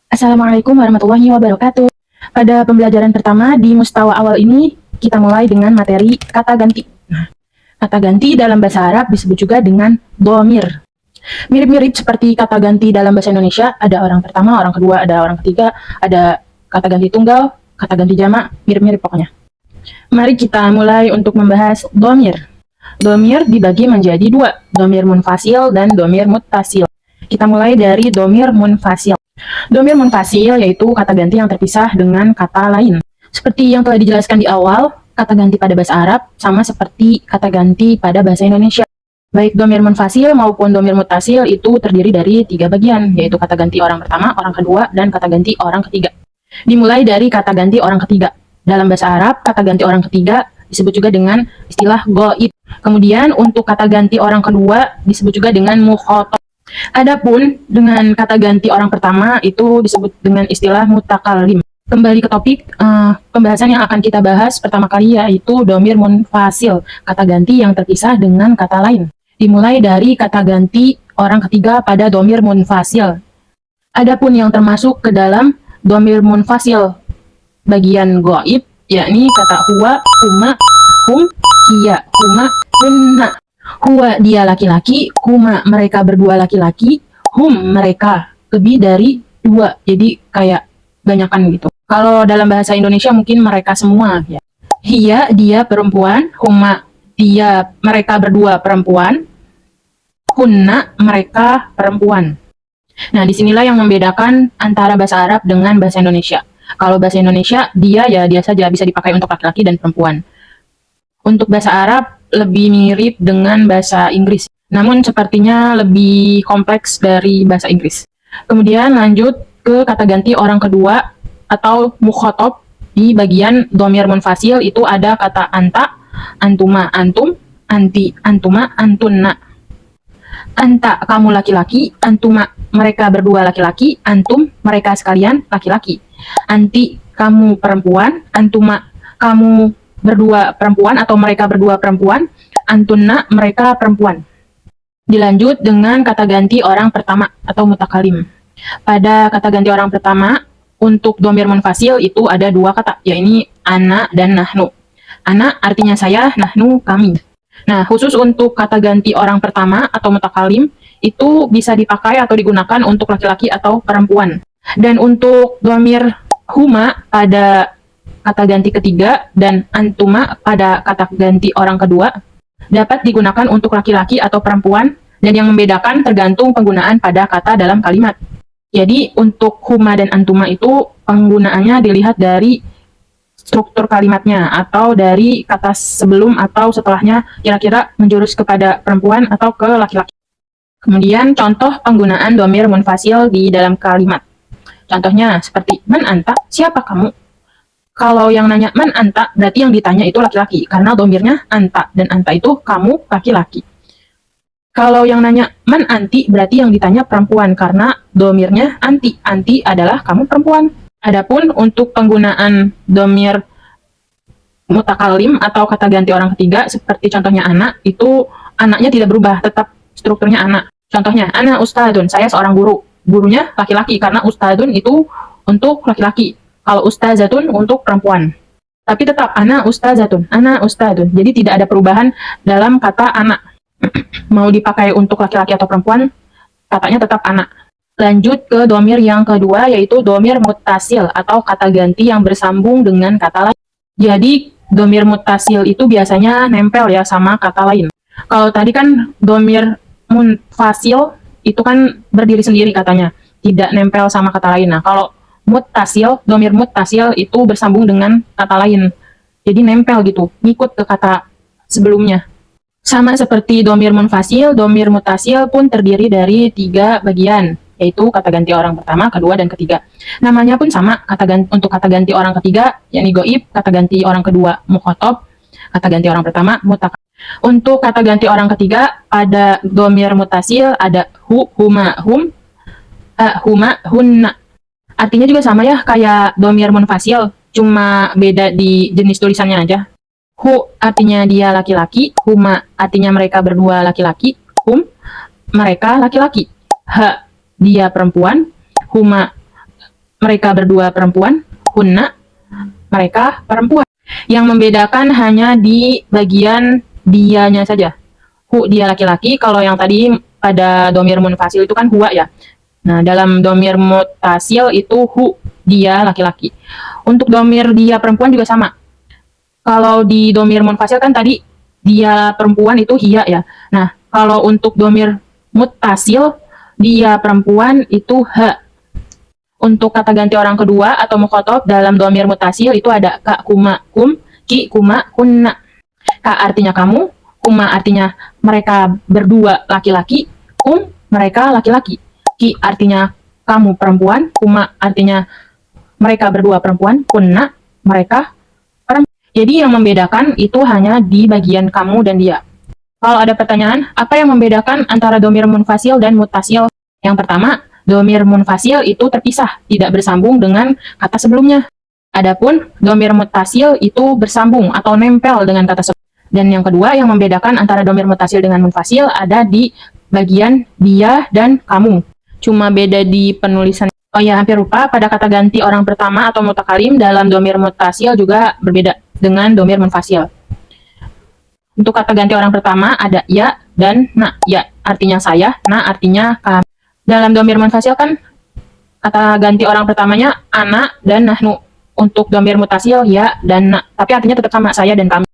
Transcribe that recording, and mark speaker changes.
Speaker 1: Assalamualaikum warahmatullahi wabarakatuh. Pada pembelajaran pertama di mustawa awal ini, kita mulai dengan materi kata ganti. Nah, kata ganti dalam bahasa Arab disebut juga dengan dhamir. Mirip-mirip seperti kata ganti dalam bahasa Indonesia, ada orang pertama, orang kedua, ada orang ketiga, ada kata ganti tunggal, kata ganti jamak, mirip-mirip pokoknya. Mari kita mulai untuk membahas dhamir. Dhamir dibagi menjadi dua, dhamir munfasil dan dhamir muttasil. Kita mulai dari dhamir munfasil. Dhamir munfasil yaitu kata ganti yang terpisah dengan kata lain. Seperti yang telah dijelaskan di awal, kata ganti pada bahasa Arab sama seperti kata ganti pada bahasa Indonesia. Baik dhamir munfasil maupun dhamir muttasil itu terdiri dari 3 bagian, yaitu kata ganti orang pertama, orang kedua, dan kata ganti orang ketiga. Dimulai dari kata ganti orang ketiga. Dalam bahasa Arab, kata ganti orang ketiga disebut juga dengan istilah ghaib. Kemudian untuk kata ganti orang kedua disebut juga dengan mukhatab. Adapun dengan kata ganti orang pertama itu disebut dengan istilah mutakallim. Kembali ke topik, pembahasan yang akan kita bahas pertama kali yaitu dhamir munfasil, kata ganti yang terpisah dengan kata lain. Dimulai dari kata ganti orang ketiga pada dhamir munfasil. Adapun yang termasuk ke dalam dhamir munfasil bagian ghaib, yakni kata huwa, huma, hum, hiya, huma, hunna. Huwa dia laki-laki, huma mereka berdua laki-laki, hum mereka lebih dari dua, jadi kayak banyakan gitu. Kalau dalam bahasa Indonesia mungkin mereka semua ya. Hiya dia perempuan, huma dia mereka berdua perempuan, hunna mereka perempuan. Nah, disinilah yang membedakan antara bahasa Arab dengan bahasa Indonesia. Kalau bahasa Indonesia dia saja bisa dipakai untuk laki-laki dan perempuan. Untuk bahasa Arab lebih mirip dengan bahasa Inggris, namun sepertinya lebih kompleks dari bahasa Inggris. Kemudian lanjut ke kata ganti orang kedua atau mukhatab. Di bagian dhamir munfasil itu ada kata anta, antuma, antum, anti, antuma, antunna. Anta kamu laki-laki, antuma mereka berdua laki-laki, antum mereka sekalian laki-laki. Anti kamu perempuan, antuma kamu berdua perempuan atau mereka berdua perempuan, antunna mereka perempuan. Dilanjut dengan kata ganti orang pertama atau mutakalim. Pada kata ganti orang pertama, untuk dhamir munfasil itu ada 2 kata, yaitu ana dan nahnu. Ana artinya saya, nahnu kami. Nah, khusus untuk kata ganti orang pertama atau mutakalim, itu bisa dipakai atau digunakan untuk laki-laki atau perempuan. Dan untuk dhamir huma pada kata ganti ketiga dan antuma pada kata ganti orang kedua dapat digunakan untuk laki-laki atau perempuan, dan yang membedakan tergantung penggunaan pada kata dalam kalimat. Jadi untuk huma dan antuma itu penggunaannya dilihat dari struktur kalimatnya atau dari kata sebelum atau setelahnya kira-kira menjurus kepada perempuan atau ke laki-laki. Kemudian contoh penggunaan dhamir munfasil di dalam kalimat. Contohnya seperti man anta, siapa kamu? Kalau yang nanya man anta, berarti yang ditanya itu laki-laki, karena domirnya anta, dan anta itu kamu laki-laki. Kalau yang nanya man anti, berarti yang ditanya perempuan, karena domirnya anti, anti adalah kamu perempuan. Adapun untuk penggunaan domir mutakalim atau kata ganti orang ketiga, seperti contohnya anak, itu anaknya tidak berubah, tetap strukturnya anak. Contohnya, ana ustadun, saya seorang guru. Gurunya laki-laki, karena ustadun itu untuk laki-laki. Kalau ustazatun untuk perempuan. Tapi tetap ana ustazatun, ana ustadun. Jadi tidak ada perubahan dalam kata anak. Mau dipakai untuk laki-laki atau perempuan, katanya tetap anak. Lanjut ke dhamir yang kedua, yaitu dhamir muttasil atau kata ganti yang bersambung dengan kata lain. Jadi dhamir muttasil itu biasanya nempel ya sama kata lain. Kalau tadi kan dhamir munfasil itu kan berdiri sendiri katanya, tidak nempel sama kata lain. Nah, kalau muttasil, dhamir muttasil itu bersambung dengan kata lain. Jadi nempel gitu, ngikut ke kata sebelumnya. Sama seperti dhamir munfasil, dhamir muttasil pun terdiri dari 3 bagian, yaitu kata ganti orang pertama, kedua, dan ketiga. Namanya pun sama, untuk kata ganti orang ketiga, yakni ghaib, kata ganti orang kedua, mukhatab, kata ganti orang pertama, mutakalim. Untuk kata ganti orang ketiga, pada dhamir muttasil ada hu, huma, hum, huma, hunna. Artinya juga sama ya, kayak dhamir munfasil, cuma beda di jenis tulisannya aja. Hu artinya dia laki-laki, huma artinya mereka berdua laki-laki, hum mereka laki-laki. Ha dia perempuan, huma mereka berdua perempuan, hunna, mereka perempuan. Yang membedakan hanya di bagian dianya saja. Hu, dia laki-laki. Kalau yang tadi pada domir munfasil itu kan huwa ya. Nah, dalam domir mutasil itu hu, dia laki-laki. Untuk domir dia perempuan juga sama. Kalau di domir munfasil kan tadi dia perempuan itu hiya ya. Nah, kalau untuk domir mutasil dia perempuan itu ha. Untuk kata ganti orang kedua atau mukhotob dalam domir mutasil itu ada ka, kuma, kum, ki, kuma, kunna. Ka artinya kamu, kuma artinya mereka berdua laki-laki, kum mereka laki-laki. Ki artinya kamu perempuan, kuma artinya mereka berdua perempuan, kunna mereka perempuan. Jadi yang membedakan itu hanya di bagian kamu dan dia. Kalau ada pertanyaan, apa yang membedakan antara domir munfasil dan mutasil? Yang pertama, domir munfasil itu terpisah, tidak bersambung dengan kata sebelumnya. Adapun domir mutasil itu bersambung atau nempel dengan kata sebelumnya. Dan yang kedua yang membedakan antara domir mutasil dengan munfasil ada di bagian dia dan kamu. Cuma beda di penulisan. Oh ya, hampir lupa, pada kata ganti orang pertama atau mutakalim dalam domir mutasil juga berbeda dengan domir munfasil. Untuk kata ganti orang pertama ada ya dan na. Ya artinya saya, na artinya kami. Dalam domir munfasil kan kata ganti orang pertamanya ana dan nahnu. Untuk domir mutasil ya dan na, tapi artinya tetap sama, saya dan kami.